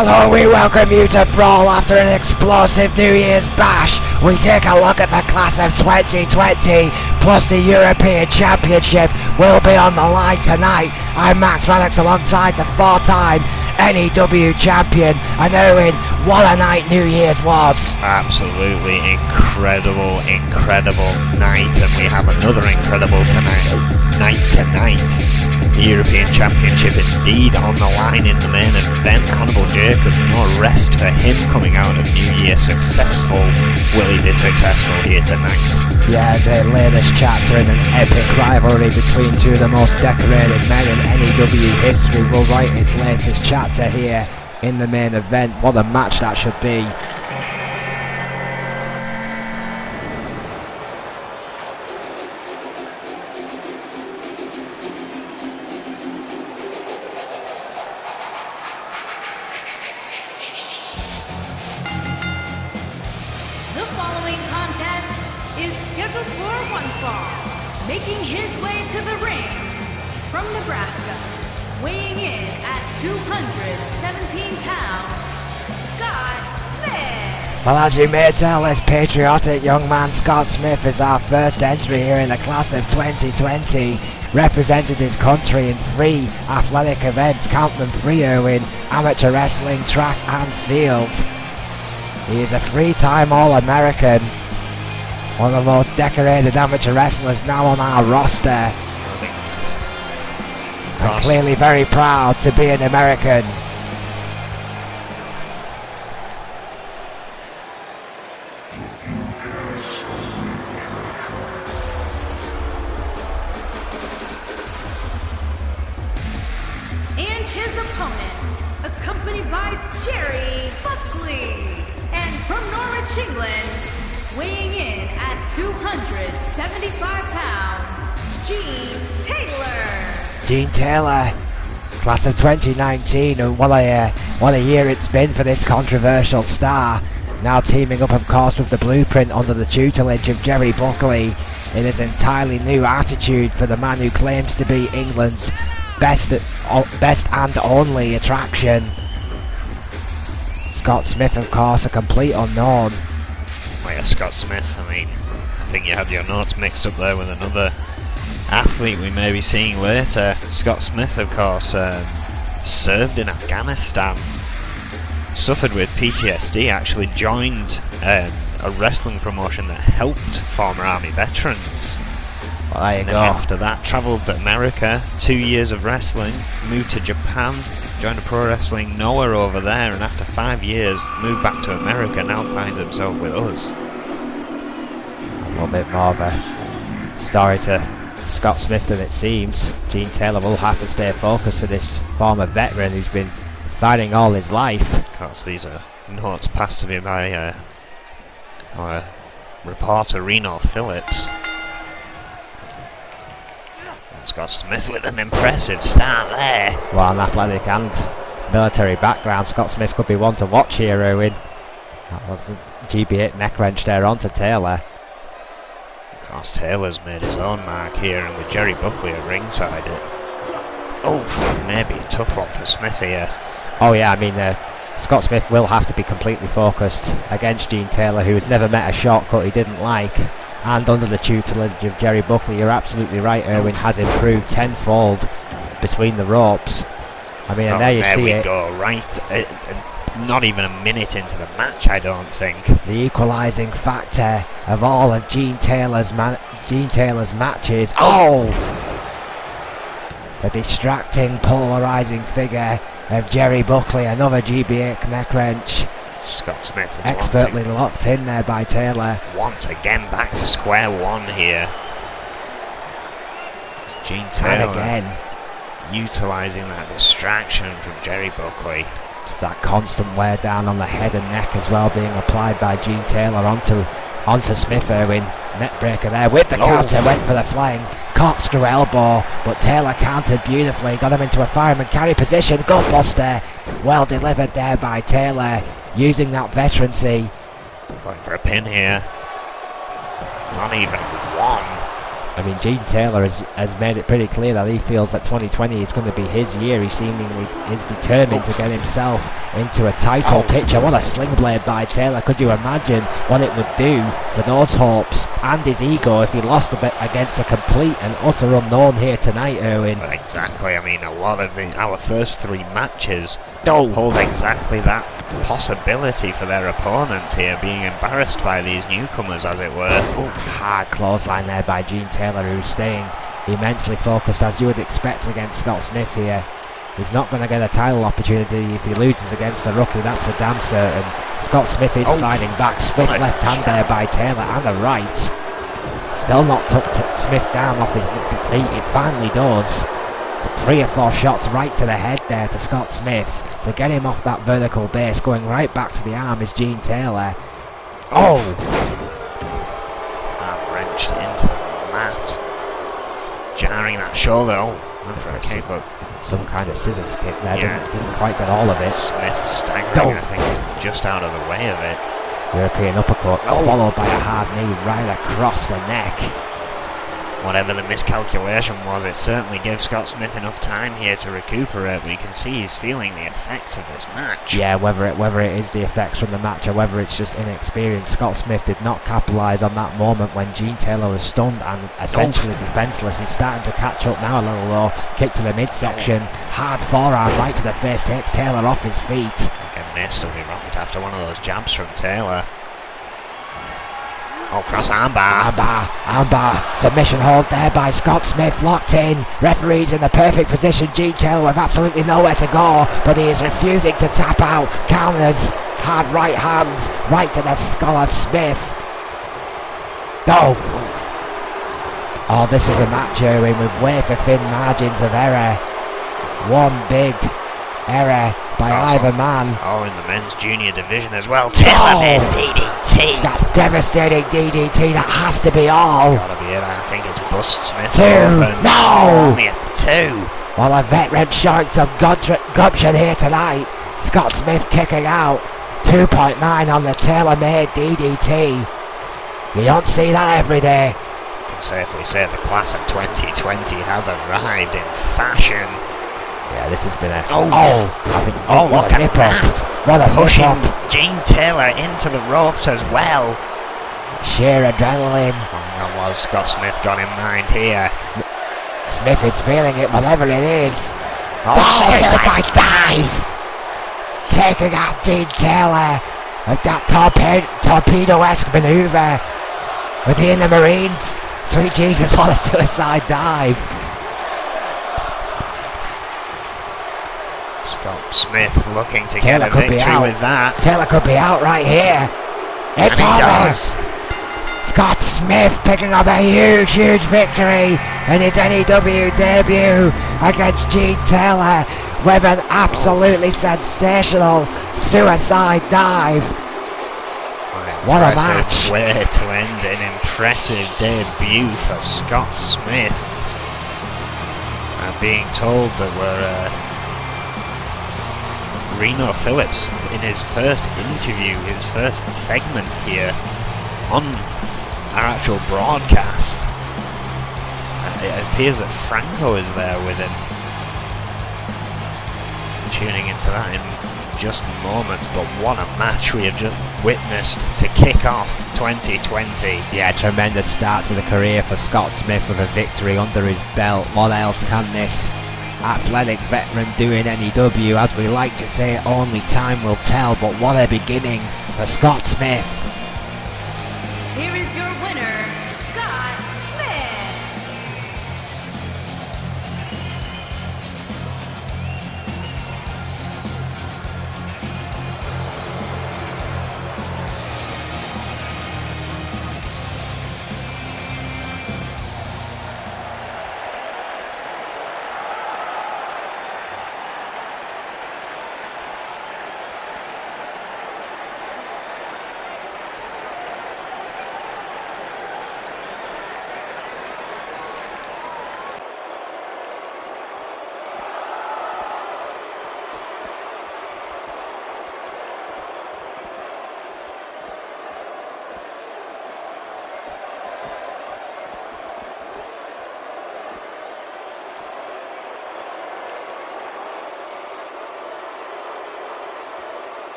Hello, we welcome you to Brawl after an explosive New Year's bash. We take a look at the class of 2020, plus the European Championship will be on the line tonight. I'm Max Radix alongside the four-time N.E.W champion, and Owen, what a night New Year's was. Absolutely incredible night, and we have another incredible night tonight. The European Championship indeed on the line in the main event. Hannibal Jacobs, no rest for him coming out of New Year successful. Will he be successful here tonight? Yeah, the latest chapter in an epic rivalry between two of the most decorated men in N.E.W history will write its latest chapter here in the main event. What a match that should be. The following contest is scheduled for one fall. Making his way to the ring from Nebraska, weighing in at 217 pounds, Scott Smith. Well, as you may tell, this patriotic young man Scott Smith is our first entry here in the class of 2020. Represented his country in 3 athletic events, count them 3, Owen: amateur wrestling, track and field. He is a 3-time All-American, one of the most decorated amateur wrestlers now on our roster. And clearly very proud to be an American. And his opponent, accompanied by Jerry Buckley. And from Norwich, England, weighing in at 275 pounds, Gene Taylor. Gene Taylor, class of 2019, and what a year it's been for this controversial star. Now teaming up, of course, with the Blueprint under the tutelage of Jerry Buckley in his entirely new attitude for the man who claims to be England's best and only attraction. Scott Smith, of course, a complete unknown. Oh yeah, Scott Smith, I mean, I think you had your notes mixed up there with another athlete we may be seeing later. Scott Smith, of course, served in Afghanistan, suffered with PTSD, actually joined a wrestling promotion that helped former army veterans. Well, there you go. After that, travelled to America, 2 years of wrestling, moved to Japan, joined a pro wrestling nowhere over there, and after 5 years moved back to America, now finds himself with us. A little bit more of a story to Scott Smith than it seems. Gene Taylor will have to stay focused for this former veteran who's been fighting all his life. Of course, these are notes passed to me by our reporter Reno Phillips. Scott Smith with an impressive start there. Well, an athletic and military background, Scott Smith could be one to watch here, Owen. That was a GB8 neck wrench there onto Taylor. Of course, Taylor's made his own mark here, and with Jerry Buckley at ringside, maybe a tough one for Smith here. Oh yeah, I mean, Scott Smith will have to be completely focused against Gene Taylor, who has never met a shortcut he didn't like. And under the tutelage of Jerry Buckley, you're absolutely right, Irwin has improved tenfold between the ropes. I mean, and there you see it. There we go, right, not even a minute into the match, I don't think. The equalising factor of all of Gene Taylor's matches. Oh! The distracting, polarising figure of Jerry Buckley, another GB8 neck wrench. Scott Smith expertly locked in there by Taylor. Once again back to square one here. Gene Taylor again utilising that distraction from Jerry Buckley. Just that constant wear down on the head and neck as well being applied by Gene Taylor onto Smith. Irwin, net breaker there with the counter, went for the flying corkscrew elbow, but Taylor countered beautifully, got him into a fireman carry position. Gutbuster, well delivered there by Taylor, using that veterancy. Going for a pin here. Not even one. I mean, Gene Taylor has made it pretty clear that he feels that 2020 is going to be his year. He seemingly is determined to get himself into a title picture. What a sling blade by Taylor. Could you imagine what it would do for those hopes and his ego if he lost a bit against the complete and utter unknown here tonight, Erwin? Well, exactly. I mean, a lot of our first 3 matches hold exactly that possibility for their opponents here, being embarrassed by these newcomers, as it were. Hard clothesline there by Gene Taylor, who's staying immensely focused, as you would expect against Scott Smith here. He's not going to get a title opportunity if he loses against a rookie, that's for damn certain. Scott Smith is fighting back. Swift left hand there by Taylor, and a right. Still not took Smith down off his feet. It finally does. 3 or 4 shots right to the head there to Scott Smith to get him off that vertical base. Going right back to the arm is Gene Taylor. Wrenched into the mat, jarring that shoulder. Went for a kick, but some kind of scissors kick there. Didn't quite get all of it. Smith staggering, I think, just out of the way of it. European uppercut, followed by a hard knee right across the neck. Whatever the miscalculation was, it certainly gives Scott Smith enough time here to recuperate, but you can see he's feeling the effects of this match. Yeah, whether it is the effects from the match or whether it's just inexperience, Scott Smith did not capitalise on that moment when Gene Taylor was stunned and essentially defenceless. He's starting to catch up now a little though. Kick to the midsection, hard forearm right to the face, takes Taylor off his feet. Again, may still be rocked after one of those jabs from Taylor. Cross armbar. Armbar. Submission hold there by Scott Smith, locked in. Referee's in the perfect position. Gene Taylor with absolutely nowhere to go, but he is refusing to tap out. Counters, hard right hands, right to the skull of Smith. This is a match, Erwin, with wafer thin margins of error. One big error by either man. All in the men's junior division as well. Taylor made DDT. That devastating DDT, that has to be all. It's gotta be it. I think it's bust Smith. 2. Open. No! Only a 2. Well, a veteran showing some gumption here tonight. Scott Smith kicking out. 2.9 on the tailor-made DDT. You don't see that every day. You can safely say the class of 2020 has arrived in fashion. Yeah, this has been a... Look at that! What a pushing Gene Taylor into the ropes as well. Sheer adrenaline. That was Scott Smith got in mind here. Smith is feeling it, whatever it is. Suicide dive! Taking out Gene Taylor with that torpedo-esque manoeuvre. Was he in the Marines? Sweet Jesus, what a suicide dive. Scott Smith looking to get a victory with that. Taylor could be out right here. It's and he does. Scott Smith picking up a huge victory in his N.E.W. debut against Gene Taylor with an absolutely sensational suicide dive. What a match. Way to end an impressive debut for Scott Smith. Being told that we're Reno Phillips in his first interview, his first segment here on our actual broadcast. It appears that Franco is there with him. Tuning into that in just moments, but what a match we have just witnessed to kick off 2020. Yeah, tremendous start to the career for Scott Smith with a victory under his belt. What else can this athletic veteran do in N.E.W? As we like to say, only time will tell, but what a beginning for Scott Smith. Here is your winner, Scott Smith.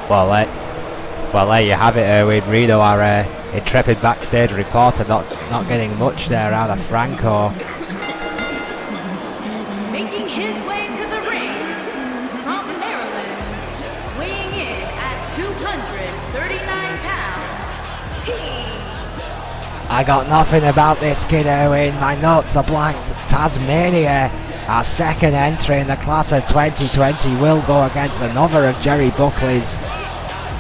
Well, there you have it, Erwin. Reno, our intrepid backstage reporter, not getting much there out of Franco. Making his way to the ring from Maryland, weighing in at 239 pounds, I got nothing about this kid, Erwin. My notes are blank. Tasmania, our second entry in the class of 2020, will go against another of Jerry Buckley's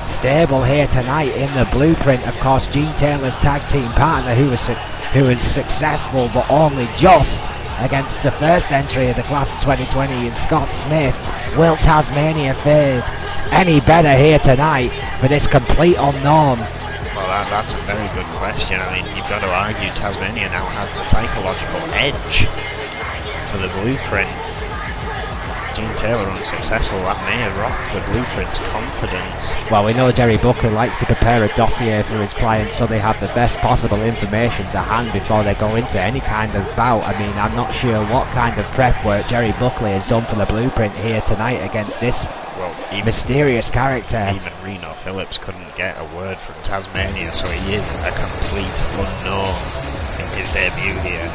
stable here tonight in the Blueprint. Of course, Gene Taylor's tag team partner, who was successful but only just against the first entry of the class of 2020 in Scott Smith. Will Tasmania fare any better here tonight for this complete unknown? Well, that's a very good question. I mean, you've got to argue Tasmania now has the psychological edge for the Blueprint. Gene Taylor unsuccessful, that may have rocked the Blueprint's confidence. Well, we know Jerry Buckley likes to prepare a dossier for his clients so they have the best possible information to hand before they go into any kind of bout. I mean, I'm not sure what kind of prep work Jerry Buckley has done for the Blueprint here tonight against this mysterious character. Even Reno Phillips couldn't get a word from Tasmania, so he is a complete unknown in his debut here.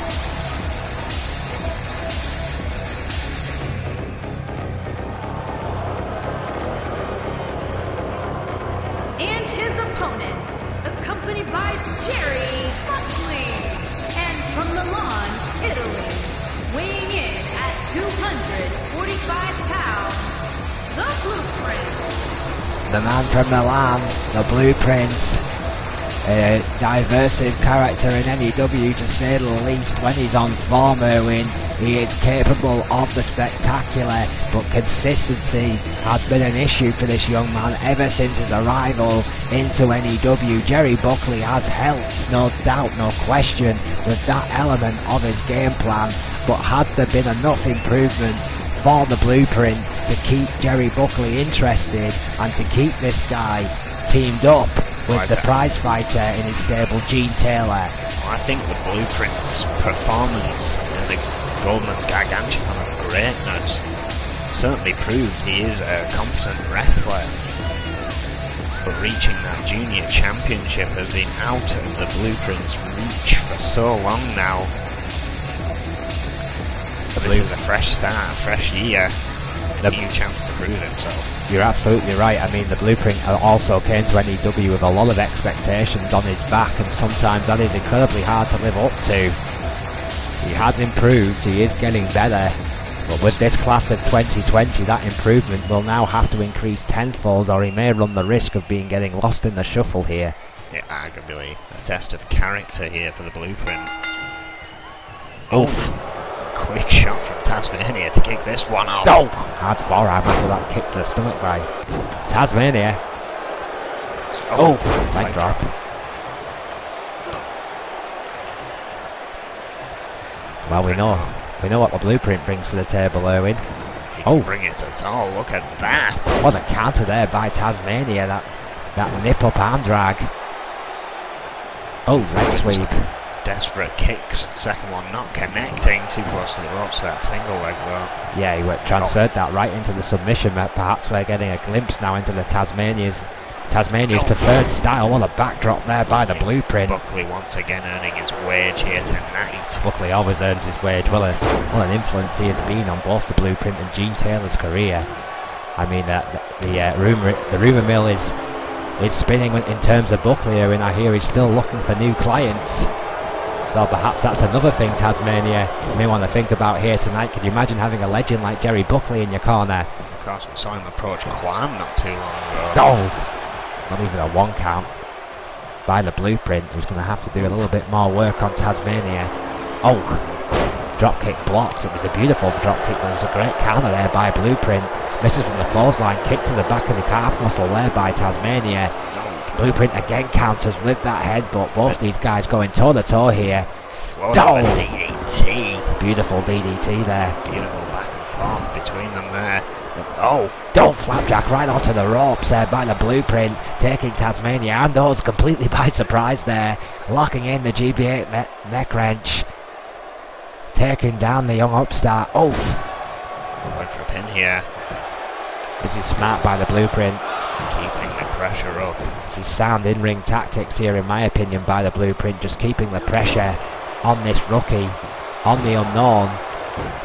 and his opponent, accompanied by Jerry Buckley, and from Milan, Italy, weighing in at 245 pounds, the Blueprint. The man from Milan, the Blueprint, a diversive character in N.E.W. to say the least. When he's on form, Erwin, he is capable of the spectacular, but consistency has been an issue for this young man ever since his arrival into N.E.W. Jerry Buckley has helped, no doubt, no question, with that element of his game plan, but has there been enough improvement for the Blueprint to keep Jerry Buckley interested and to keep this guy teamed up with the prize fighter in his stable, Gene Taylor? I think the Blueprint's performance in the Goldman's Gargantuan of greatness certainly proved he is a competent wrestler, but reaching that junior championship has been out of the Blueprint's reach for so long now. This is a fresh start, a fresh year, a new chance to prove himself. You're absolutely right. I mean, the Blueprint also came to N.E.W. with a lot of expectations on his back, and sometimes that is incredibly hard to live up to. He has improved, he is getting better, but with this class of 2020, that improvement will now have to increase tenfold, or he may run the risk of getting lost in the shuffle here. Yeah, arguably a test of character here for the Blueprint. Oof. Quick shot from Tasmania to kick this one off. Oh! Hard forearm after that kick to the stomach by Tasmania. Oh! Leg drop. Well, we know what the Blueprint brings to the table, Erwin. If you can bring it at all, look at that. What a counter there by Tasmania, that nip up arm drag. Oh, leg sweep. Desperate kicks, second one not connecting, too close to the ropes for that single leg though. Yeah, he transferred that right into the submission. Perhaps we're getting a glimpse now into the Tasmania's preferred style. What a backdrop there by the Blueprint. Buckley once again earning his wage here tonight. Buckley always earns his wage. What an influence he has been on both the Blueprint and Gene Taylor's career. I mean, the rumour mill is spinning in terms of Buckley, and I hear he's still looking for new clients. So perhaps that's another thing Tasmania may want to think about here tonight. Could you imagine having a legend like Jerry Buckley in your corner? Of course, we saw him approach Quam not too long ago. Oh! Not even a one count by the Blueprint, who's going to have to do a little bit more work on Tasmania. Oh! Dropkick blocked. It was a beautiful dropkick, but it was a great counter there by Blueprint. Misses with the clothesline, kick to the back of the calf muscle there by Tasmania. Blueprint again counters with that headbutt. Both these guys going toe-to-toe here. Florida DDT. Beautiful DDT there. Beautiful back and forth between them there. Oh, flapjack right onto the ropes there by the Blueprint, taking Tasmania and those completely by surprise there. Locking in the GB8 neck wrench. Taking down the young upstart. Oh. Going for a pin here. This is smart by the Blueprint. Keeping pressure up. This is sound in-ring tactics here, in my opinion, by the Blueprint, just keeping the pressure on this rookie, on the unknown.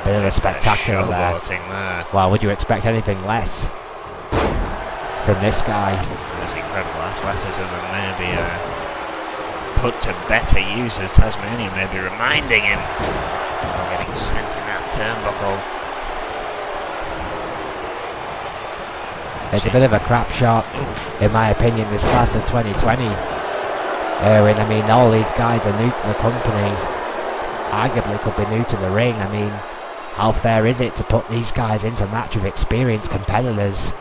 Bit of a spectacular there. Well, would you expect anything less from this guy? His incredible athleticism maybe put to better use as Tasmania may be reminding him of getting sent in that turnbuckle. It's a bit of a crap shot, in my opinion, this class of 2020. I mean, all these guys are new to the company. Arguably could be new to the ring. I mean, how fair is it to put these guys into match with experienced competitors?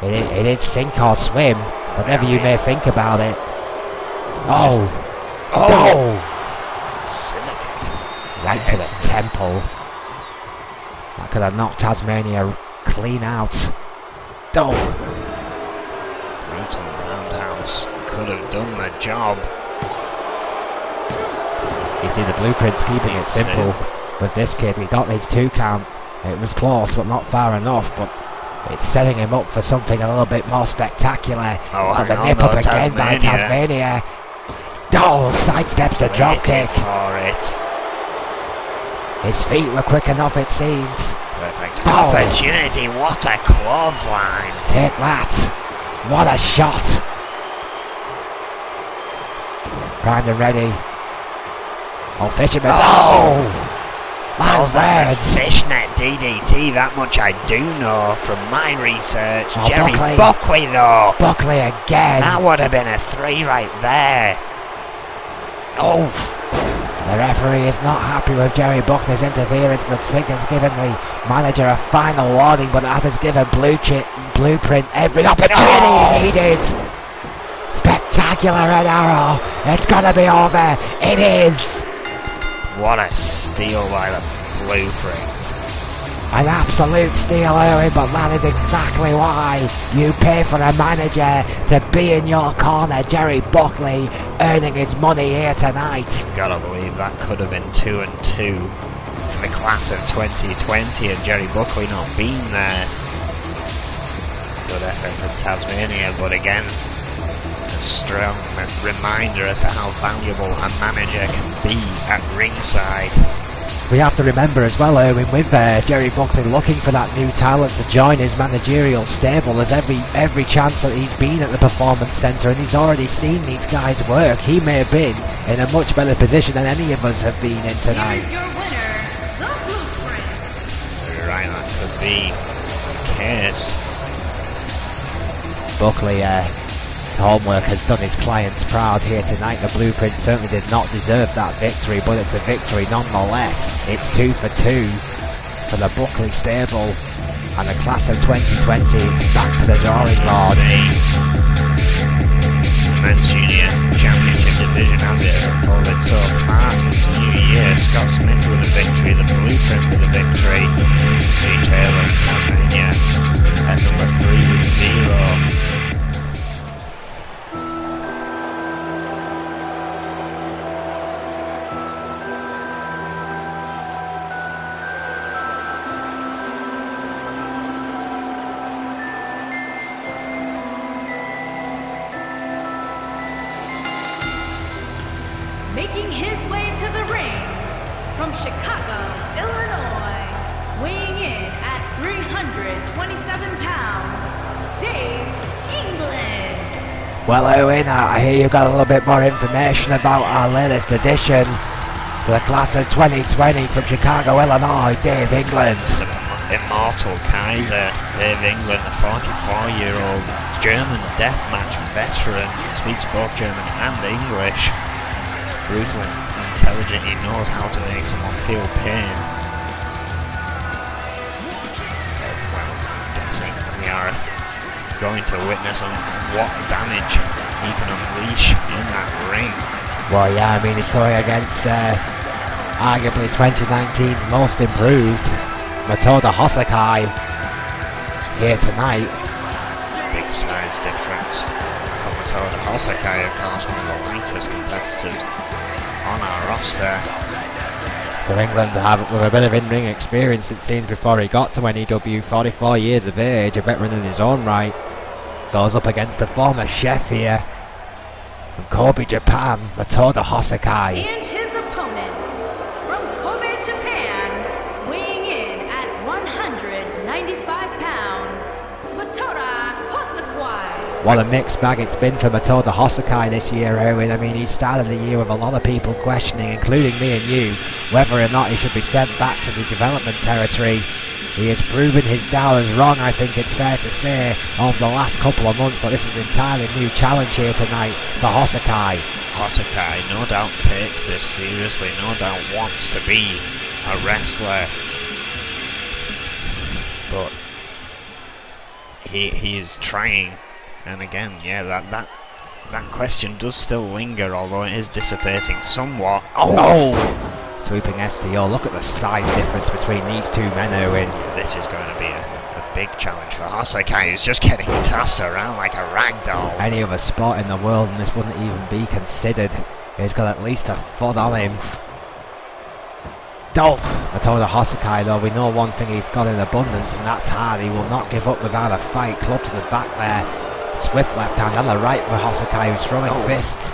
It is sink or swim, whatever you may think about it. Oh! Scissor kick. Right to the temple. That could have knocked Tasmania clean out. Brutal roundhouse could have done the job. You see, the Blueprint's keeping it simple with this kid. He got his 2 count. It was close, but not far enough. But it's setting him up for something a little bit more spectacular. Oh, the nip up again by Tasmania. Oh, sidesteps a drop kick. For it. His feet were quick enough, it seems. Perfect opportunity. What a clothesline. Take that. What a shot. Primed and ready. Oh, Fisherman. My word. Fishnet DDT, that much I do know from my research. Jerry Buckley though. Buckley again. That would have been a 3 right there. Oh. The referee is not happy with Jerry Buckley's interference. The Sphinx given the manager a final warning, but that has given Blueprint every opportunity he needed. Spectacular red arrow. It's gonna be over. It is. What a steal by the Blueprint. An absolute steal, Owen, but that is exactly why you pay for a manager to be in your corner. Jerry Buckley earning his money here tonight. Gotta believe that could have been 2 and 2 in the class of 2020 and Jerry Buckley not being there. Good effort from Tasmania, but again, a strong reminder as to how valuable a manager can be at ringside. We have to remember as well, Owen, with Jerry Buckley looking for that new talent to join his managerial stable. There's every chance that he's been at the Performance Centre and he's already seen these guys work. He may have been in a much better position than any of us have been in tonight. Here's your winner, the Blueprint. Very right, that could be the case. Buckley, homework has done his clients proud here tonight. The Blueprint certainly did not deserve that victory, but it's a victory nonetheless. It's 2 for 2 for the Buckley stable, and the class of 2020 is back to the drawing board. Men's Junior Championship division as it has unfolded so far since New Year. Scott Smith with a victory, the Blueprint with a victory. G. Taylor and Tasmania at number 3 with 0. Making his way to the ring from Chicago, Illinois, weighing in at 327 pounds, Dave England. Well, Owen, I hear you've got a little bit more information about our latest addition to the class of 2020 from Chicago, Illinois, Dave England. Immortal Kaiser, Dave England, a 44-year-old German deathmatch veteran, speaks both German and English. Brutal and intelligent, he knows how to make someone feel pain. Well, I'm guessing we are going to witness on what damage he can unleash in that ring. Well, yeah, I mean, he's going against arguably 2019's most improved Matoda Hosakai here tonight. Big size difference for Matoda Hosakai, of course, one of the lightest competitors on our roster. So England with a bit of in-ring experience, it seems, before he got to N.E.W, 44 years of age, a veteran in his own right. Goes up against the former chef here from Kobe, Japan, Matoda Hosakai. And his opponent from Kobe, Japan, weighing in at 195 pounds, Matoda Hosakai. What a mixed bag it's been for Matoda Hosakai this year, Erwin. I mean, he started the year with a lot of people questioning, including me and you, whether or not he should be sent back to the development territory. He has proven his doubters wrong, I think it's fair to say, over the last couple of months, but this is an entirely new challenge here tonight for Hosakai. Hosakai no doubt takes this seriously, no doubt wants to be a wrestler, but he is trying, and again, yeah, that question does still linger, although it is dissipating somewhat. Oh! Sweeping STO. Look at the size difference between these two men, Owen. This is going to be a big challenge for Hosakai, who's just getting tossed around like a rag doll. Any other sport in the world and this wouldn't even be considered. He's got at least a foot on him. Dope! Matoda Hosakai, though, we know one thing he's got in abundance, and that's hard. He will not give up without a fight. Club to the back there. Swift left hand on the right for Hosakai, who's throwing fists.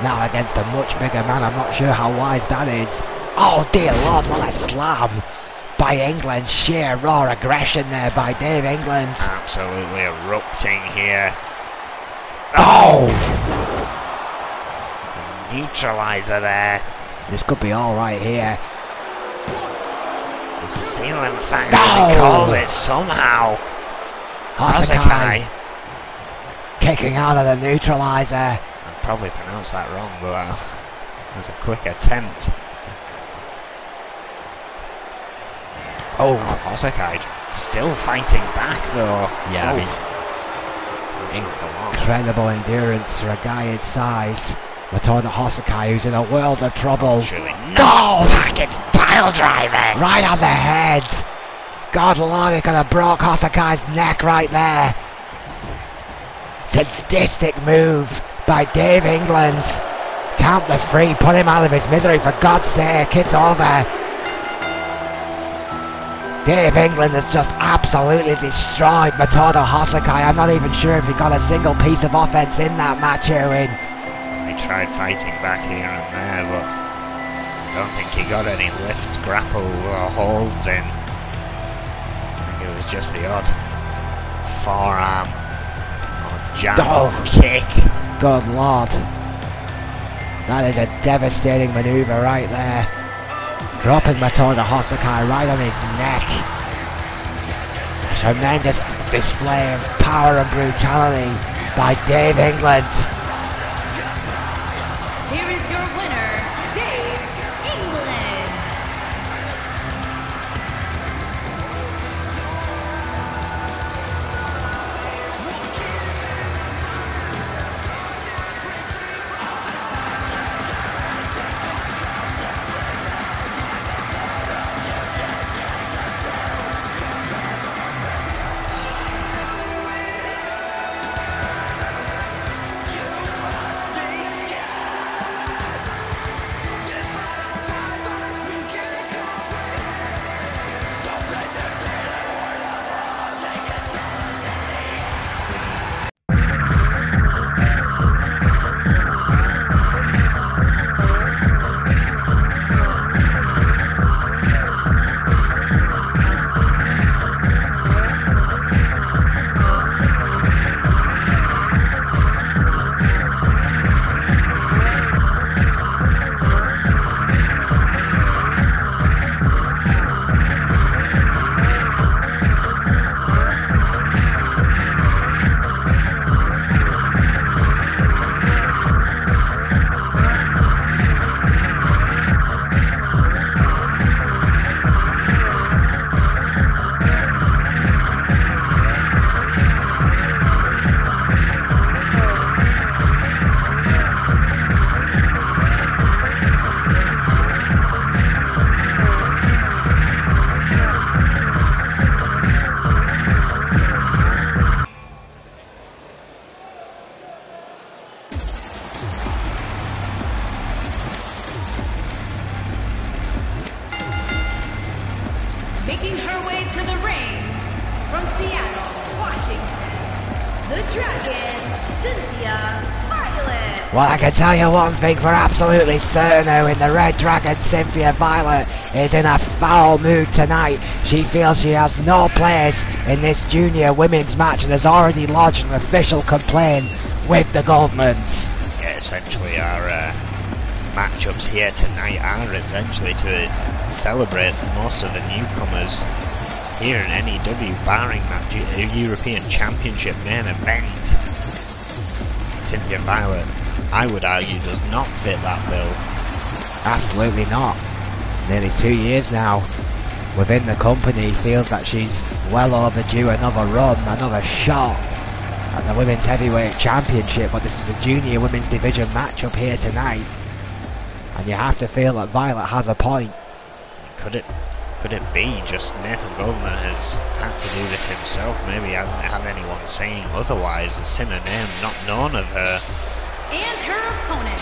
Now against a much bigger man. I'm not sure how wise that is. Oh dear Lord, what a slam by England. Sheer raw aggression there by Dave England. Absolutely erupting here. Oh! Neutralizer there. This could be alright here. The ceiling fang, as he calls it, somehow. Hosakai kicking out of the neutralizer. I probably pronounced that wrong, but that was a quick attempt. Oh, Hosakai still fighting back though. Yeah, I mean, incredible endurance for a guy his size. Matoda Hosakai, who's in a world of trouble. Surely no! Package pile driver! Right on the head. God Lord, it could have broke Hosakai's neck right there. Sadistic move by Dave England. Count the three, put him out of his misery for God's sake, it's over. Dave England has just absolutely destroyed Matoda Hosakai. I'm not even sure if he got a single piece of offense in that match, Erwin. He tried fighting back here and there, but I don't think he got any lifts, grapples or holds in. I think it was just the odd forearm or jab or kick. Good Lord. That is a devastating maneuver right there. Dropping Matoda Hosakai right on his neck. Tremendous display of power and brutality by Dave England. Here is your winner, Dave England. Dragon, Cynthia Violet. Well, I can tell you one thing for absolutely certain, Owen. The Red Dragon, Cynthia Violet, is in a foul mood tonight. She feels she has no place in this junior women's match and has already lodged an official complaint with the Goldmans. Yeah, essentially our matchups here tonight are essentially to celebrate most of the newcomers here in N.E.W, barring that European Championship main event. Cynthia Violet, I would argue, does not fit that bill. Absolutely not. Nearly 2 years now within the company, feels that she's well overdue another run, another shot at the Women's Heavyweight Championship, but this is a junior women's division matchup here tonight, and you have to feel that Violet has a point. Could it be just Nathan Goldman has had to do this himself? Maybe he hasn't had anyone saying otherwise. It's in a name not known of her. And her opponent.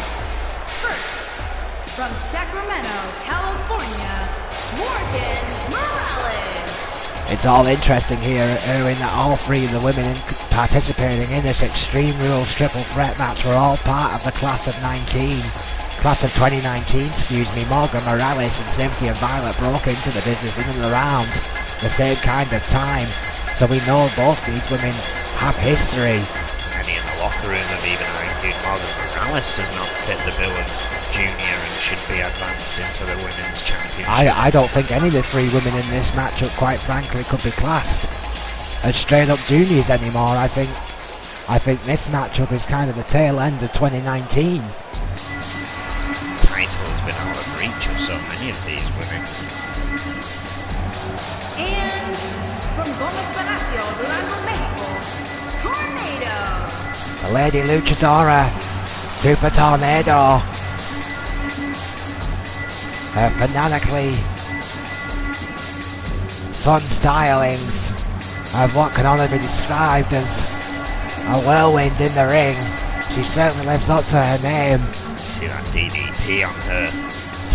First, from Sacramento, California, Morgan Morales. It's all interesting here, Erwin, that all three of the women participating in this Extreme Rules triple threat match were all part of the class of 2019, excuse me. Morgan Morales and Cynthia Violet broke into the business in and around the same kind of time, so we know both these women have history. Many in the locker room have even argued Morgan Morales does not fit the bill of junior and should be advanced into the women's championship. I don't think any of the three women in this matchup, quite frankly, could be classed as straight up juniors anymore. I think this matchup is kind of the tail end of 2019. Title has been out of reach of so many of these women. And from Gomez Palacio, Durango, Mexico, Tornado. The Lady Luchadora, Super Tornado. Her fanatically fun stylings of what can only be described as a whirlwind in the ring. She certainly lives up to her name. See that DDP on her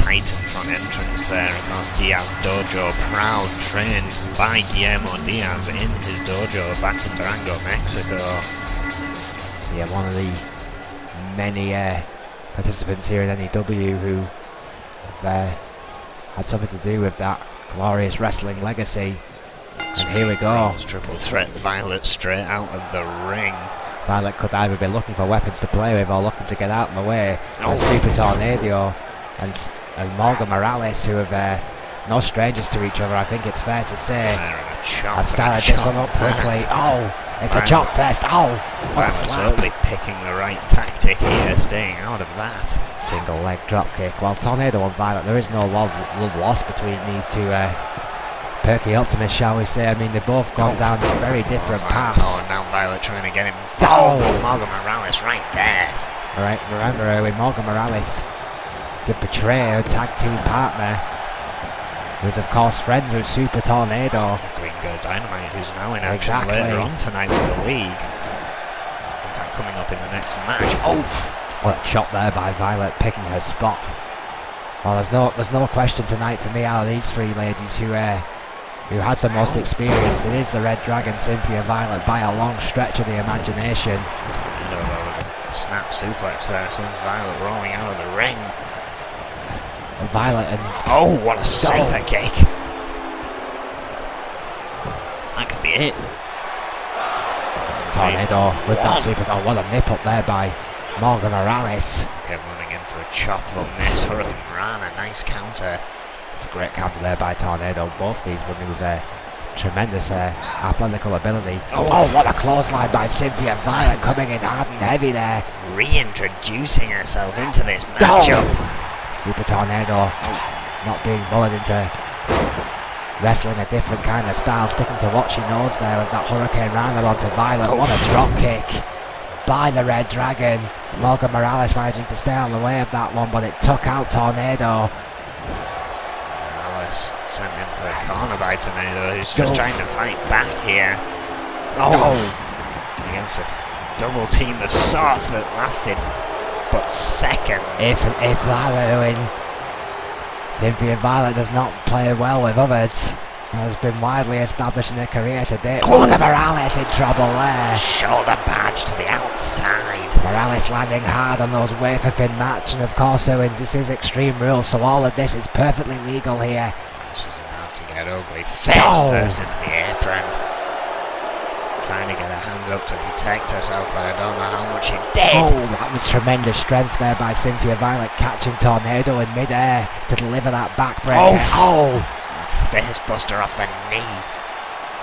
Titantron entrance there. Of course, Diaz Dojo, proud, trained by Guillermo Diaz in his dojo back in Durango, Mexico. Yeah, one of the many participants here in N.E.W who have had something to do with that glorious wrestling legacy. And here we go. Triple threat, Violet straight out of the ring. Violet could either be looking for weapons to play with or looking to get out of the way. And Super Tornado and Morgan Morales, who have no strangers to each other, I think it's fair to say, have started this one up quickly. Oh, it's a chop fest. Oh, what a slap. Certainly picking the right tactic here, staying out of that. Single leg drop kick. Well, Tornado and Violet, there is no love lost between these two perky optimists, shall we say. I mean, they've both gone down very different paths. Oh, now Violet trying to get him. Oh, Morgan Morales right there. Alright, remember when Morgan Morales did betray her tag team partner, who's of course friends with Super Tornado. Green Girl Dynamite, who's now in action later on tonight with the league. In fact, coming up in the next match. Oh! What a chop there by Violet, picking her spot. Well, there's no question tonight for me out of these three ladies who has the most experience. It is the Red Dragon, Cynthia Violet, by a long stretch of the imagination. Snap suplex there, sends Violet rolling out of the ring. And Violet and... Oh, what a super kick! That could be it. Tornado with that super... Oh, what a nip up there by Morgan Morales. Okay, running in for a chop, but missed. Hurricane Rana, nice counter. It's a great counter there by Tornado. Both these women with tremendous athletical ability. Oh, what a clothesline by Cynthia Violet, coming in hard and heavy there. Reintroducing herself into this matchup. Super Tornado not being bullied into wrestling a different kind of style, sticking to what she knows there with that Hurricane Rana onto Violet. What a drop kick by the Red Dragon. Morgan Morales managing to stay out of the way of that one, but it took out Tornado. Morales sent into the corner by Tornado, who's just trying to fight back here. Against this double team of sorts that lasted but seconds. Isn't it flattering? Cynthia Violet does not play well with others. has been widely established in her career today. Morgan Morales in trouble there. Shoulder badge to the outside. Morales landing hard on those wafer thin match, and of course, Owens, this is Extreme Rules, so all of this is perfectly legal here. This is about to get ugly. Face first into the apron. Trying to get her hands up to protect herself, but I don't know how much she did. Oh, that was tremendous strength there by Cynthia Violet, catching Tornado in mid-air to deliver that backbreaker. Oh! Face buster off the knee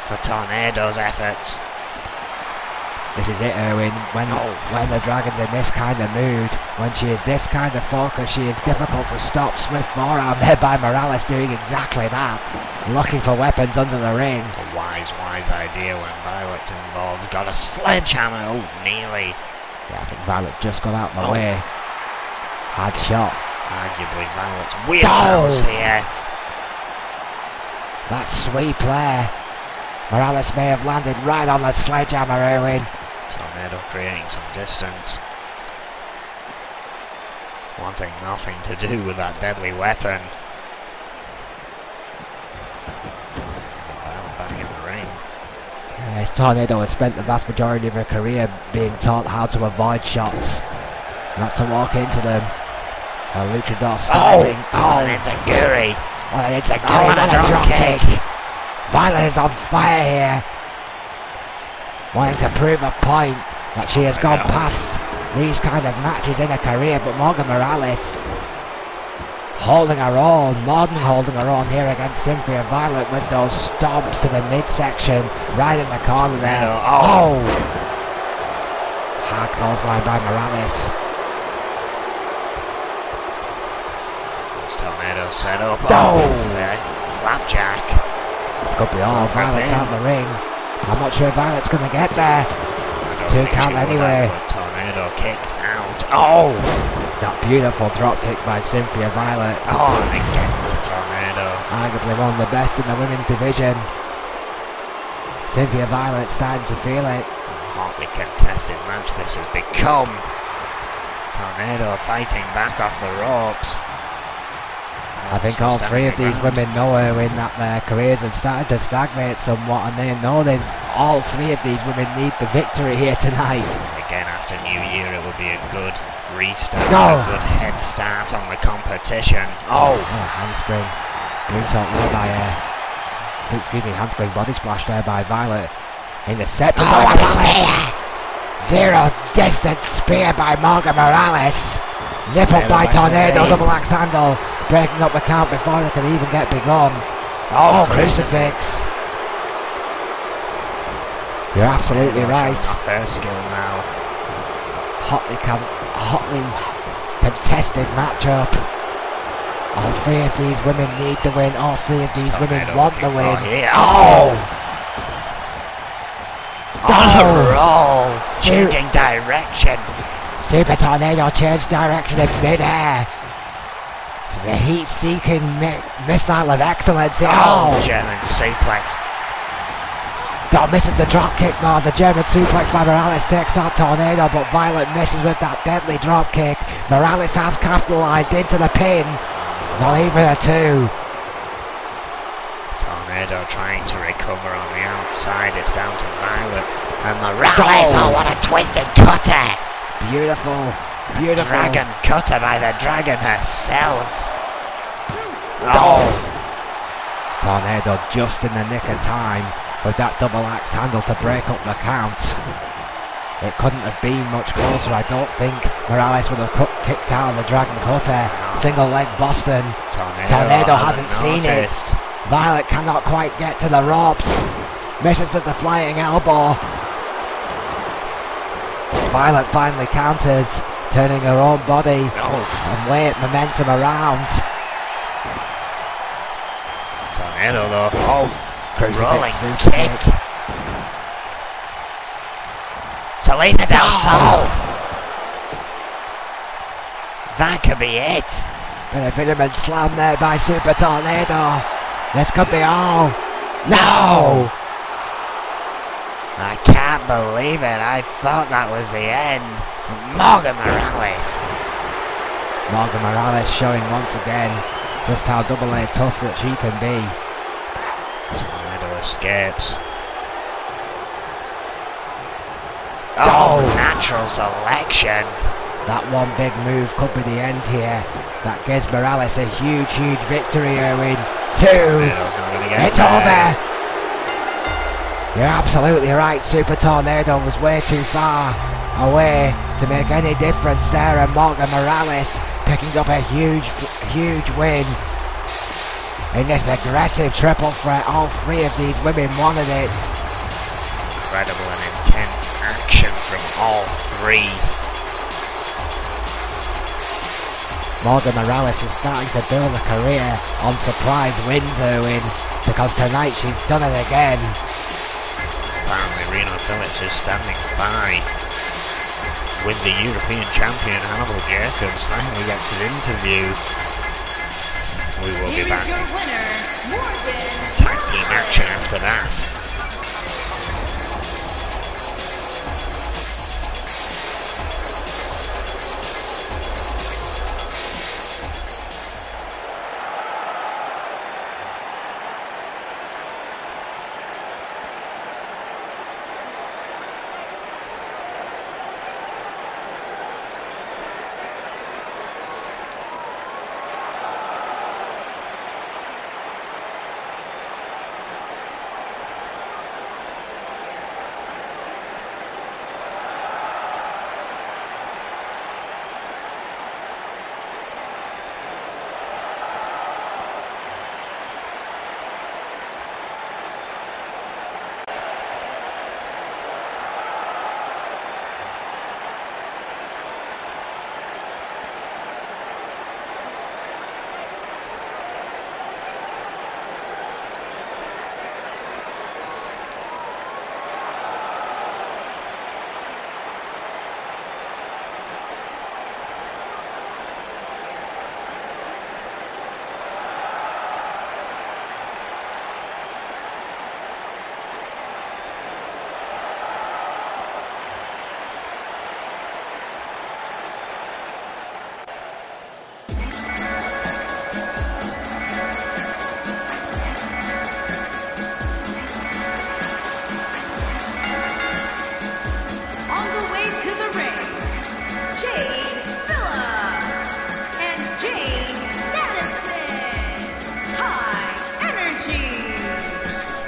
for Tornado's efforts. This is it, Erwin. When the Dragon's in this kind of mood, when she is this kind of focused, she is difficult to stop. Swift forearm there by Morales, doing exactly that. Looking for weapons under the ring. A wise idea when Violet's involved. Got a sledgehammer. Oh, nearly. Yeah, I think Violet just got out of the way. Hard shot. Arguably Violet's wheelhouse here. That sweep there. Morales may have landed right on the sledgehammer, Erwin. Tornado creating some distance. Wanting nothing to do with that deadly weapon. Back in the ring. Tornado has spent the vast majority of her career being taught how to avoid shots, not to walk into them. Her luchador starting. And it's a Guri. Well, it's a great drop kick. Violet is on fire here. Wanting to prove a point that she has gone past these kind of matches in her career, but Morgan Morales holding her own, more than holding her own here against Cynthia Violet with those stomps to the midsection, right in the corner there. Hard clothesline by Morales. Tornado set up. Flapjack. This could be all. Violet's out of the ring. I'm not sure Violet's going to get there. 2 count anyway. Tornado kicked out. That beautiful drop kick by Cynthia Violet. And again to Tornado. Arguably one of the best in the women's division. Cynthia Violet starting to feel it. Hotly contested match this has become. Tornado fighting back off the ropes. I think all 3 of these women know, Erwin, that their careers have started to stagnate somewhat, and they know that all 3 of these women need the victory here tonight. Again, after New Year, it will be a good restart, a good head start on the competition. Handspring. Moonsault there by, handspring body splash there by Violet. Intercepted by Morales. Zero distance spear by Morgan Morales. Nippled by Tornado, double axe handle. Breaking up the count before they can even get begun. Crucifix. You're absolutely right. Off her skill now. Hotly contested matchup. All 3 of these women need the win. All 3 of these women want the win. On a roll. Changing direction. Super Tornado changed direction in mid-air. She's a heat-seeking missile of excellence here. German suplex. Misses the drop kick now. The German suplex by Morales takes out Tornado, but Violet misses with that deadly drop kick. Morales has capitalized into the pin. Not even a 2. Tornado trying to recover on the outside. It's down to Violet. And Morales, what a twisted cutter. Beautiful. Dragon cutter by the Dragon herself. Tornado just in the nick of time with that double axe handle to break up the count. It couldn't have been much closer, I don't think. Morales would have kicked out of the Dragon cutter. Single leg Boston. Tornado hasn't seen it. Violet cannot quite get to the ropes. Misses at the flying elbow. Violet finally counters, turning her own body and weight momentum around. Tornado though. Rolling super kick. Selena Del Sol. That could be it. Bit of vitamin slam there by Super Tornado. This could be all. No! I can't believe it. I thought that was the end. Morgan Morales. Morgan Morales showing once again just how double-A tough that she can be. Tornado escapes. Oh, natural selection. That one big move could be the end here. That gives Morales a huge, huge victory, Owen. 2. Tornado's not gonna get It's over. You're absolutely right. Super Tornado was way too far away to make any difference there, and Morgan Morales picking up a huge, huge win in this aggressive triple threat. All 3 of these women wanted it. Incredible and intense action from all 3. Morgan Morales is starting to build a career on surprise wins, Owen, because tonight she's done it again. Apparently Reno Phillips is standing by when the European champion Hannibal Jacobs finally gets his interview. We will be back. Tag team action after that.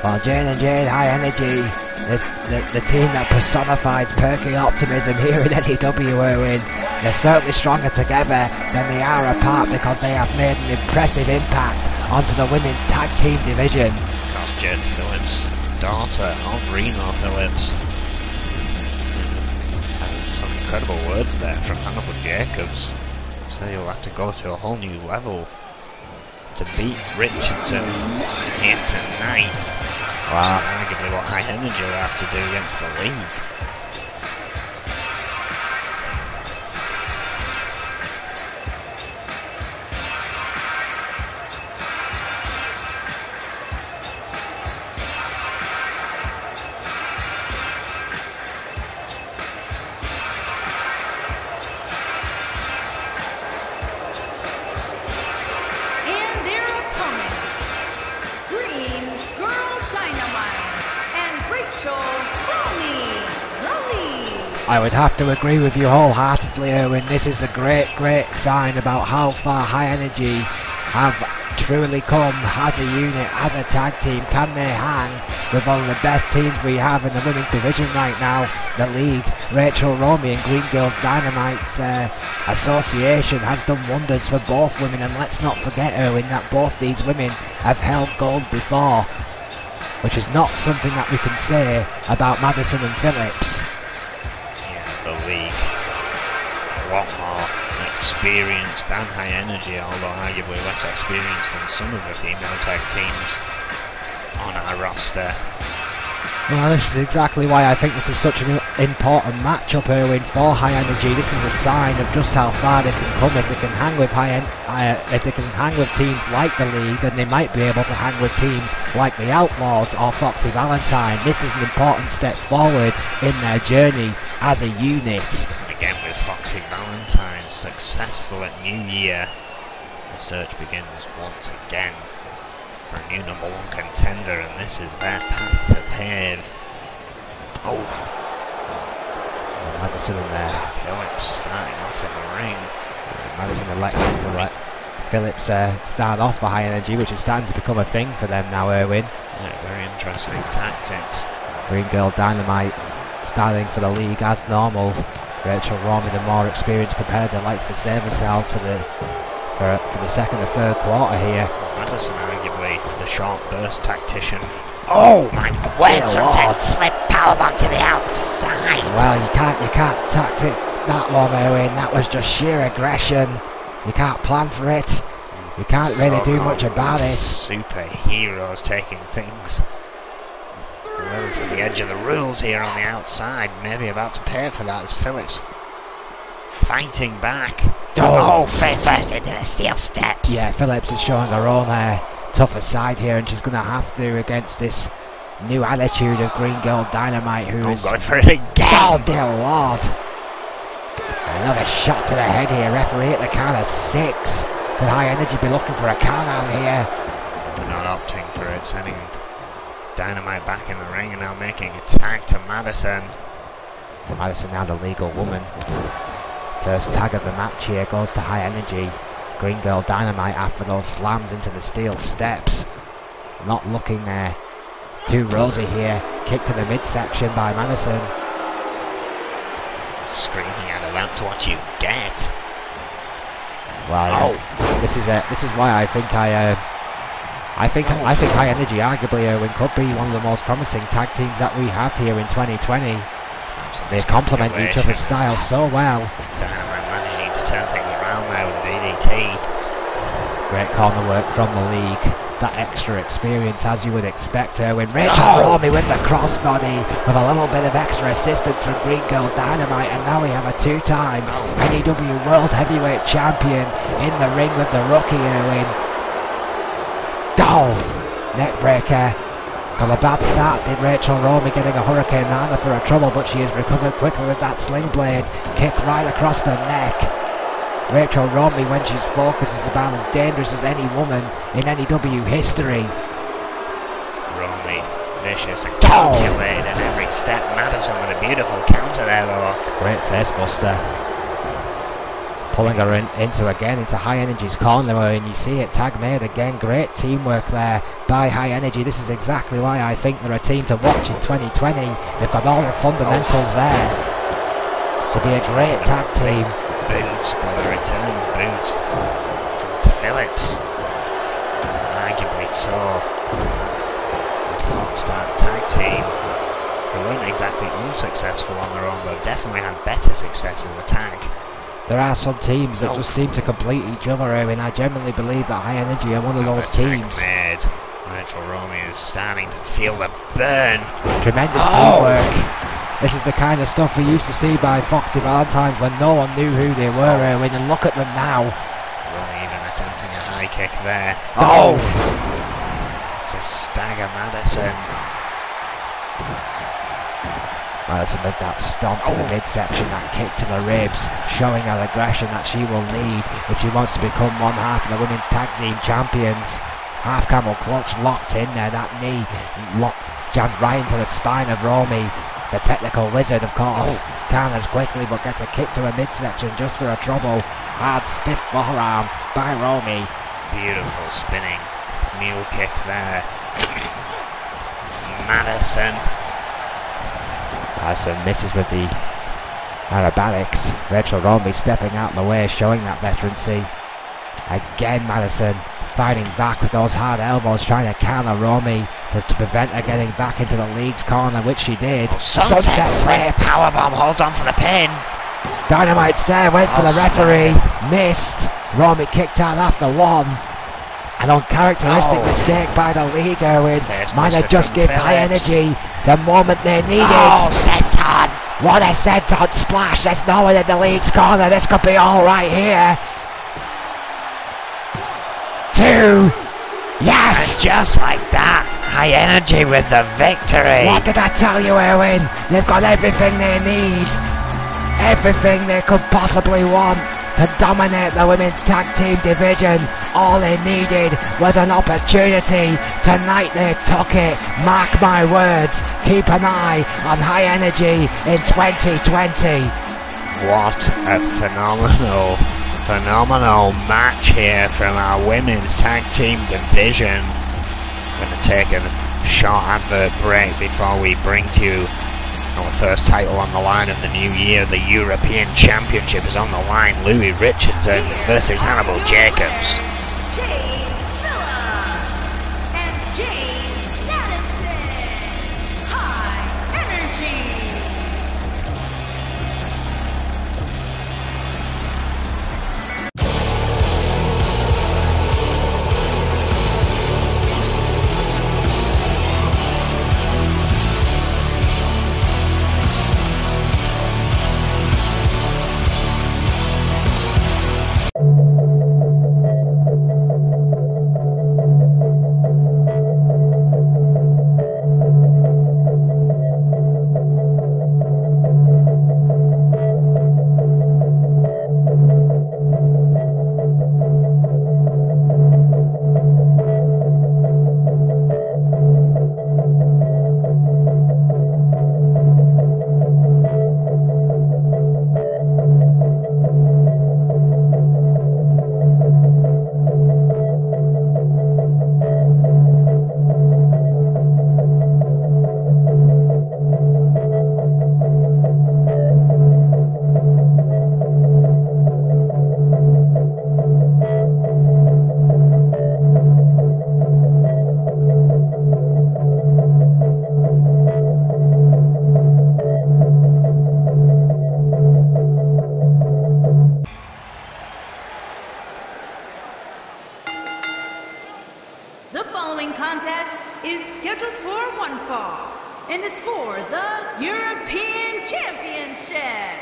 Well, Jane and Jade High Energy, the team that personifies perky optimism here in N.E.W. Owen. They're certainly stronger together than they are apart because they have made an impressive impact onto the women's tag team division. That's Jade Phillips, daughter of Reno Phillips. And some incredible words there from Hannibal Jacobs. So you'll have to go to a whole new level to beat Richardson here tonight. Wow. Arguably what High Energy will have to do against the League. I would have to agree with you wholeheartedly, Owen. This is a great, great sign about how far High Energy have truly come as a unit, as a tag team. Can they hang with one of the best teams we have in the women's division right now, the League? Rachel Romey and Green Girls Dynamite Association has done wonders for both women, and let's not forget, Owen, that both these women have held gold before, which is not something that we can say about Madison and Phillips. The League a lot more experienced than High Energy, although arguably less experienced than some of the female tag teams on our roster. Well, this is exactly why I think this is such an important matchup, Owen, for High Energy. This is a sign of just how far they can come. If they can hang with if they can hang with teams like the League, then they might be able to hang with teams like the Outlaws or Foxy Valentine. This is an important step forward in their journey as a unit. And again with Foxy Valentine successful at New Year, the search begins once again for a new #1 contender, and this is their path to pave. Oh, Madison in there. Phillips starting off in the ring. Madison electing to let Phillips start off for High Energy, which is starting to become a thing for them now, Erwin. Yeah, very interesting tactics. Green Girl Dynamite starting for the league as normal. Rachel Romy, the more experienced competitor, likes to save herself for the second or third quarter here. Madison arguably the short burst tactician. Oh my word, sometimes flip powerbomb to the outside. Well, you can't tactic that one, Erwin. That was just sheer aggression. You can't plan for it. You can't really do much about it. Superheroes taking things a little to the edge of the rules here on the outside. Maybe about to pay for that as Phillips fighting back. Oh, face first into the steel steps. Yeah, Phillips is showing her own tougher side here, and she's going to have to against this new attitude of Green Girl Dynamite, who is going for it again. Oh dear Lord! Another shot to the head here. Referee at the count of 6. Could High Energy be looking for a count out here? They're not opting for it, sending Dynamite back in the ring and now making a tag to Madison. Madison now the legal woman. First tag of the match here goes to High Energy. Green Girl Dynamite after those slams into the steel steps. Not looking too rosy here. Kick to the midsection by Madison. Screaming out of that's what you get. Well, this is why I think I think High Energy arguably could be one of the most promising tag teams that we have here in 2020. They complement each other's style so well. Dynamite managing to turn things around there with a DDT. Great corner work from the league. That extra experience, as you would expect her, when Rachel Romy with the crossbody, with a little bit of extra assistance from Green Girl Dynamite, and now we have a 2-time N.E.W. World Heavyweight Champion in the ring with the rookie Erwin. Neckbreaker. Got a bad start, did Rachel Romy, getting a Hurricane Rana for her trouble, but she has recovered quickly with that sling blade. Kick right across the neck. Rachel Romy, when she's focused, is about as dangerous as any woman in N.E.W. history. Romy, vicious and calculated every step. Madison with a beautiful counter there though. Great face buster. Pulling her into High Energy's corner, and you see it, tag made again. Great teamwork there by High Energy. This is exactly why I think they're a team to watch in 2020. They've got all the fundamentals there to be a great tag team. Boots, but a return boots from Phillips. Arguably so. This hot start tag team, they weren't exactly unsuccessful on their own, but definitely had better success in the tag. There are some teams that just seem to complete each other, and I genuinely believe that High Energy are one of those teams. Made. Rachel Romy is starting to feel the burn. Tremendous teamwork. This is the kind of stuff we used to see by Foxy Valentines when no one knew who they were, Erwin, and look at them now. Romy even attempting a high kick there. To stagger Madison. Madison with that stomp to the midsection, that kick to the ribs, showing her aggression that she will need if she wants to become one half of the women's tag team champions. Half camel clutch locked in there, that knee jammed right into the spine of Romy. The technical wizard, of course, counters quickly but gets a kick to her midsection just for a trouble. Hard stiff forearm by Romy. Beautiful spinning mule kick there. Madison misses with the aerobatics. Rachel Romy stepping out of the way, showing that veterancy. Again, Madison fighting back with those hard elbows, trying to counter Romy to prevent her getting back into the league's corner, which she did. Sunset flare powerbomb holds on for the pin. Dynamite's there, went for the referee, missed. Romy kicked out after 1. An uncharacteristic mistake by the league, Erwin. Might have just give High Energy the moment they needed. Senton! What a senton splash! There's no one in the league's corner. This could be all right here. 2. Yes! And just like that, High Energy with the victory. What did I tell you, Erwin? They've got everything they need. Everything they could possibly want to to dominate the women's tag team division. All they needed was an opportunity. Tonight they took it. Mark my words. Keep an eye on High Energy in 2020. What a phenomenal match here from our women's tag team division. Going to take a short advert break before we bring to you our first title on the line of the new year. The European Championship is on the line. Louis Richardson versus Hannibal Jacobs. The following contest is scheduled for one fall and is for the European Championship.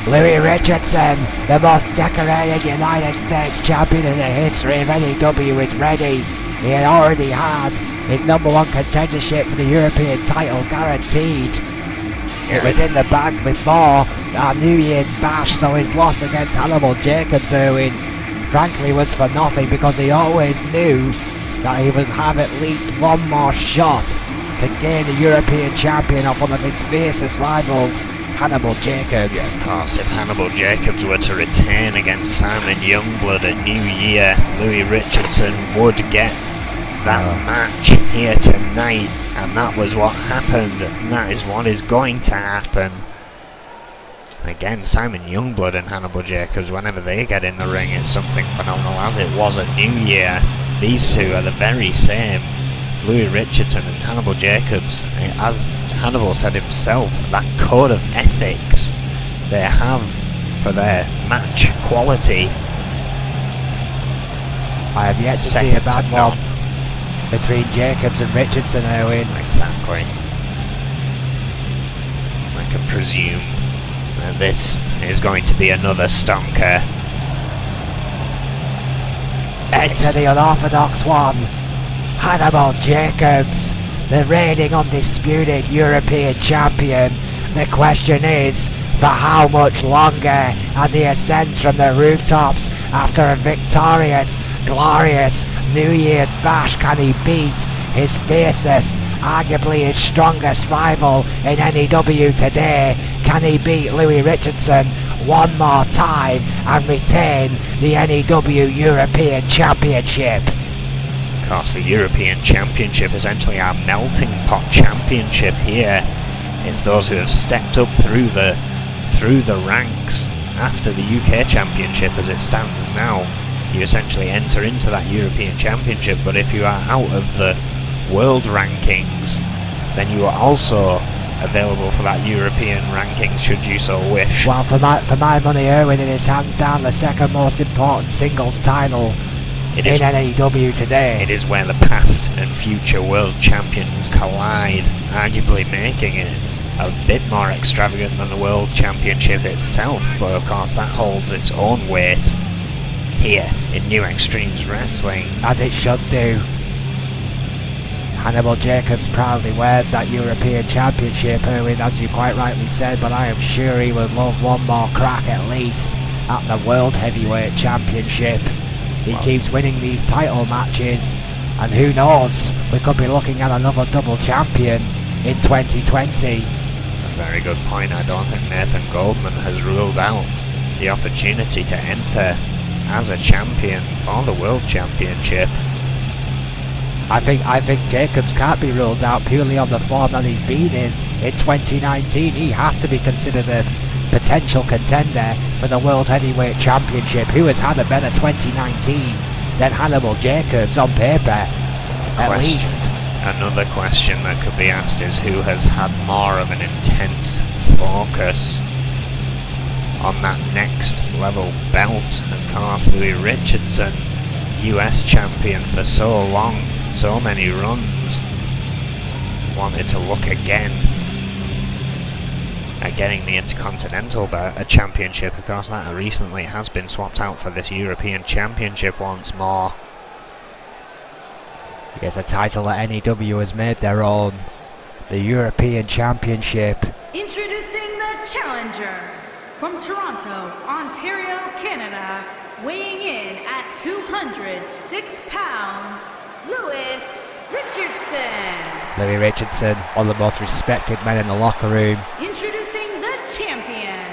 Louis Richardson, the most decorated United States champion in the history of N.E.W, is ready. He had already had his #1 contendership for the European title guaranteed. It was in the bag before our New Year's bash, so his loss against Hannibal Jacobs, Erwin, frankly was for nothing, because he always knew that he would have at least one more shot to gain the European champion off one of his fiercest rivals, Hannibal Jacobs. Yeah, of course, if Hannibal Jacobs were to retain against Simon Youngblood at New Year, Louis Richardson would get that match here tonight, and that was what happened, and that is what is going to happen. Again, Simon Youngblood and Hannibal Jacobs, whenever they get in the ring, it's something phenomenal, as it was at New Year. These two are the very same. Louis Richardson and Hannibal Jacobs, as Hannibal said himself, that code of ethics they have for their match quality. I have yet to see a bad one between Jacobs and Richardson, Erwin. Exactly. I can presume that this is going to be another stonker. Enter the unorthodox one, Hannibal Jacobs, the reigning undisputed European champion. The question is, for how much longer as he ascends from the rooftops after a victorious, glorious New Year's bash? Can he beat his fiercest, arguably his strongest rival in N.E.W today? Can he beat Louis Richardson one more time and retain the N.E.W European Championship? Of course, the European Championship is essentially our melting pot championship here. It's those who have stepped up through the ranks after the UK Championship as it stands now. You essentially enter into that European Championship, but if you are out of the world rankings, then you are also available for that European rankings should you so wish. Well, for my money, Erwin, it is hands down the second most important singles title in N.E.W today. It is where the past and future world champions collide, arguably making it a bit more extravagant than the World Championship itself, but of course that holds its own weight here in New Extremes Wrestling. As it should do. Hannibal Jacobs proudly wears that European Championship, Erwin, as you quite rightly said, but I am sure he would love one more crack at least at the World Heavyweight Championship. He keeps winning these title matches, and who knows, we could be looking at another double champion in 2020. That's a very good point. I don't think Nathan Goldman has ruled out the opportunity to enter as a champion for the World Championship. I think Jacobs can't be ruled out purely on the form that he's been in 2019. He has to be considered a potential contender for the World Heavyweight Championship. Who has had a better 2019 than Hannibal Jacobs on paper, at least? Another question that could be asked is who has had more of an intense focus on that next level belt. Of course, Louis Richardson, US champion for so long, so many runs, wanted to look again at getting the Intercontinental Championship. Of course, that recently has been swapped out for this European Championship once more. Yes, a title that N.E.W has made their own, the European Championship. Introducing the challenger from Toronto, Ontario, Canada, weighing in at 206 pounds, Louis Richardson. Louis Richardson, one of the most respected men in the locker room. Introducing the champion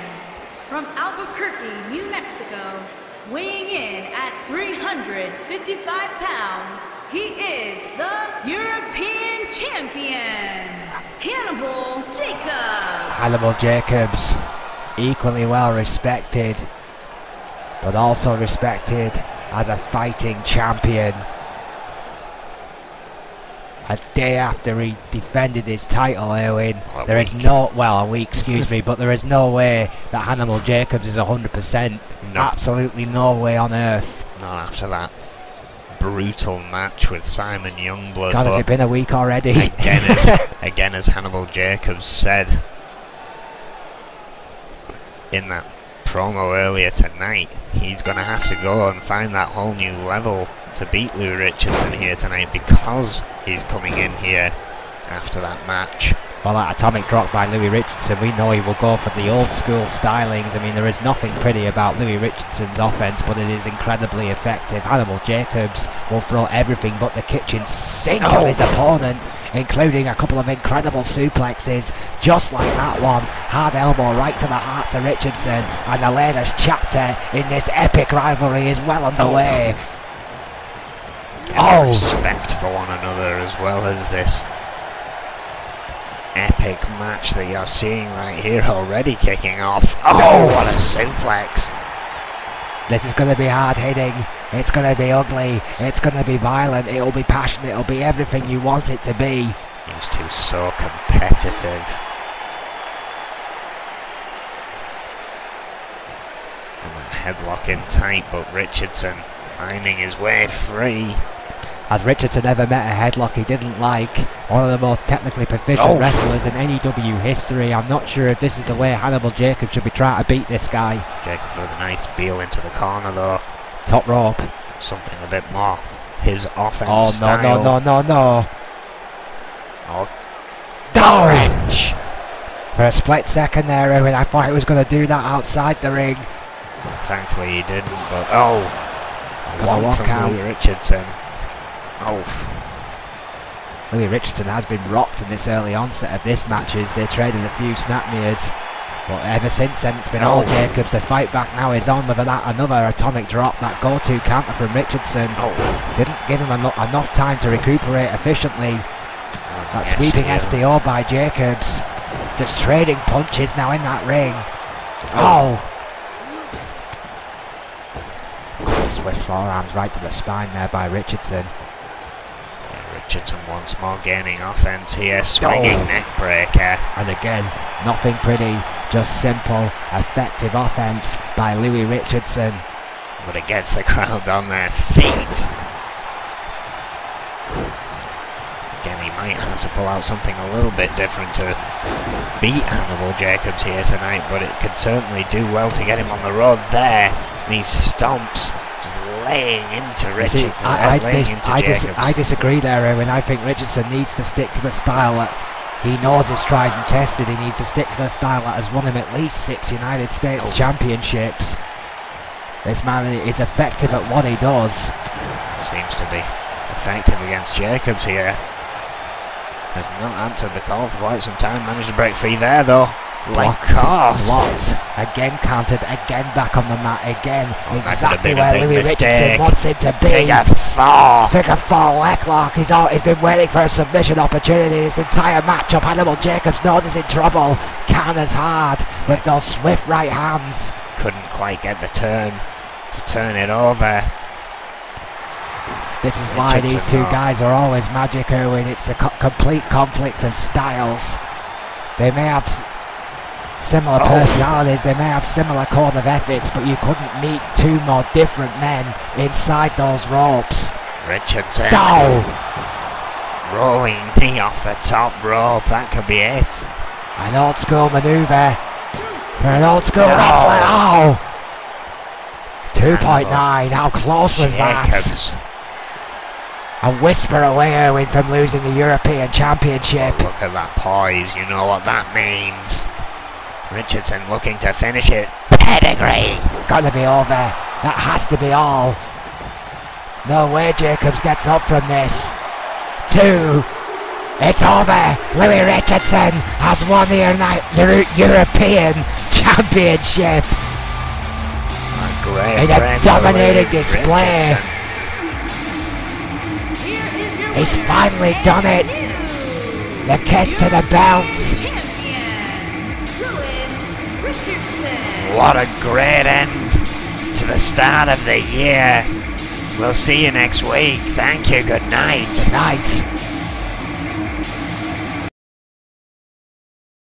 from Albuquerque, New Mexico, weighing in at 355 pounds, he is the European champion, Hannibal Jacobs. Hannibal Jacobs, equally well respected, but also respected as a fighting champion. A day after he defended his title, Erwin, there is no, well, a week, excuse me, but there is no way that Hannibal Jacobs is 100%. No. Absolutely no way on earth. Not after that brutal match with Simon Youngblood. God, has it been a week already? Again, as Hannibal Jacobs said in that promo earlier tonight, he's going to have to go and find that whole new level to beat Lou Richardson here tonight, because he's coming in here after that match. Well, that atomic drop by Louis Richardson, we know he will go for the old school stylings. I mean, there is nothing pretty about Louis Richardson's offense, but it is incredibly effective. Hannibal Jacobs will throw everything but the kitchen sink at his opponent, including a couple of incredible suplexes, just like that one. Hard elbow right to the heart to Richardson, and the latest chapter in this epic rivalry is well underway. Respect for one another, as well as this epic match that you're seeing right here already kicking off. What a suplex. This is going to be hard hitting, it's going to be ugly, it's going to be violent, it'll be passionate, it'll be everything you want it to be. These two so competitive. And that headlock in tight, but Richardson finding his way free. As Richardson never met a headlock he didn't like. One of the most technically proficient wrestlers in N.E.W history. I'm not sure if this is the way Hannibal Jacobs should be trying to beat this guy. Jacobs with a nice beel into the corner though. Top rope. Something a bit more his offense no, style. No. Wrench! For a split second there, Erwin, I thought he was going to do that outside the ring. Thankfully he didn't, but one from out. Louis Richardson. Louis Richardson has been rocked in this early onset of this match as they traded a few snapmeres, but ever since then it's been all Jacobs. The fight back now is on with another atomic drop. That go-to counter from Richardson didn't give him enough time to recuperate efficiently. That sweeping STO by Jacobs, just trading punches now in that ring. Swift forearms right to the spine there by Richardson. Richardson once more gaining offense here, swinging neck breaker. And again, nothing pretty, just simple, effective offense by Louis Richardson. But it gets the crowd on their feet. Again, he might have to pull out something a little bit different to beat Hannibal Jacobs here tonight, but it could certainly do well to get him on the road there. And he stomps, just laying into Richardson. I disagree there, Owen. I think Richardson needs to stick to the style that he knows is tried and tested. He needs to stick to the style that has won him at least 6 United States Championships. This man is effective at what he does. Seems to be effective against Jacobs here. Has not answered the call for quite some time. Managed to break free there though. Blocked. Again countered. Again back on the mat. Again exactly where Louis Richardson wants him to be. Figure 4. Figure 4 leg lock. He's been waiting for a submission opportunity this entire matchup. Hannibal Jacobs knows he's in trouble. Counters hard with those swift right hands. Couldn't quite get the turn to turn it over. This is why these two guys are always magic, Erwin. It's the complete conflict of styles. They may have similar personalities, they may have similar code of ethics, but you couldn't meet two more different men inside those ropes. Richardson. Oh! Rolling knee off the top rope, that could be it. An old school manoeuvre for an old school wrestler. Oh! 2.9, how close was that? A whisper away, Erwin, from losing the European Championship. Oh, look at that poise, you know what that means. Richardson looking to finish it. Pedigree! It's got to be over. That has to be all. No way Jacobs gets up from this. 2. It's over. Louis Richardson has won the European Championship. In a dominating display. He's finally done it. The kiss to the belt. What a great end to the start of the year. We'll see you next week. Thank you. Good night. Night.